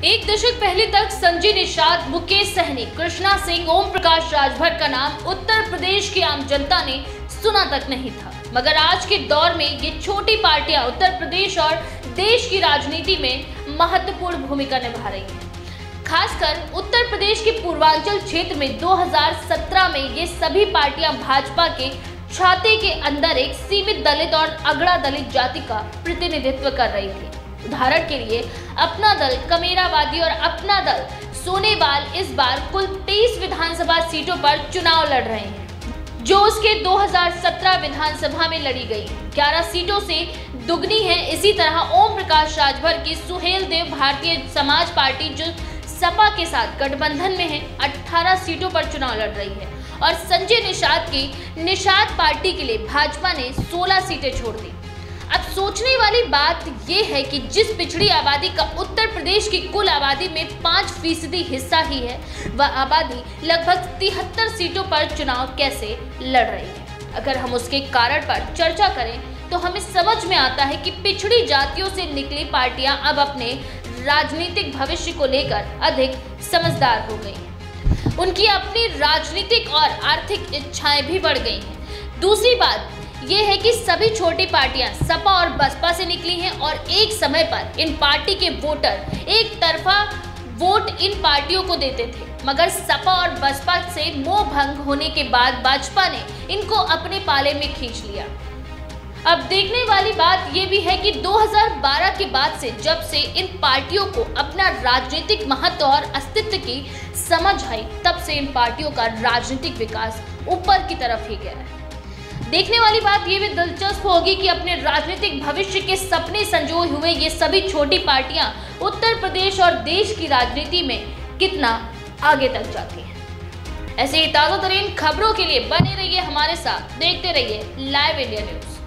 एक दशक पहले तक संजय निषाद, मुकेश सहनी, कृष्णा सिंह, ओम प्रकाश राजभर का नाम उत्तर प्रदेश की आम जनता ने सुना तक नहीं था। मगर आज के दौर में ये छोटी पार्टियां उत्तर प्रदेश और देश की राजनीति में महत्वपूर्ण भूमिका निभा रही हैं। खासकर उत्तर प्रदेश के पूर्वांचल क्षेत्र में 2017 में ये सभी पार्टियां भाजपा के छाते के अंदर एक सीमित दलित और अगड़ा दलित जाति का प्रतिनिधित्व कर रही थी। उदाहरण के लिए अपना दल कमेरावादी और अपना दल सोनेवाल इस बार कुल 23 विधानसभा सीटों पर चुनाव लड़ रहे हैं, जो उसके 2017 विधानसभा में लड़ी गई 11 सीटों से दुगनी है। इसी तरह ओम प्रकाश राजभर की सुहेल देव भारतीय समाज पार्टी, जो सपा के साथ गठबंधन में है, 18 सीटों पर चुनाव लड़ रही है और संजय निषाद की निषाद पार्टी के लिए भाजपा ने 16 सीटें छोड़ दी। अब सोचने वाली बात यह है कि जिस पिछड़ी आबादी का उत्तर प्रदेश की कुल आबादी में 5% हिस्सा ही है, वह आबादी लगभग 73 सीटों पर चुनाव कैसे लड़ रही है। अगर हम उसके कारण पर चर्चा करें तो हमें समझ में आता है कि पिछड़ी जातियों से निकली पार्टियां अब अपने राजनीतिक भविष्य को लेकर अधिक समझदार हो गई हैं। उनकी अपनी राजनीतिक और आर्थिक इच्छाएं भी बढ़ गई हैं। दूसरी बात ये है कि सभी छोटी पार्टियां सपा और बसपा से निकली हैं और एक समय पर इन पार्टी के वोटर एक तरफा वोट इन पार्टियों को देते थे, मगर सपा और बसपा से मोह भंग होने के बाद भाजपा ने इनको अपने पाले में खींच लिया। अब देखने वाली बात यह भी है कि 2012 के बाद से जब से इन पार्टियों को अपना राजनीतिक महत्व और अस्तित्व की समझ आई, तब से इन पार्टियों का राजनीतिक विकास ऊपर की तरफ ही गया है। देखने वाली बात यह भी दिलचस्प होगी कि अपने राजनीतिक भविष्य के सपने संजोए हुए ये सभी छोटी पार्टियां उत्तर प्रदेश और देश की राजनीति में कितना आगे तक जाती हैं। ऐसे ही ताजा तरीन खबरों के लिए बने रहिए हमारे साथ, देखते रहिए लाइव इंडिया न्यूज।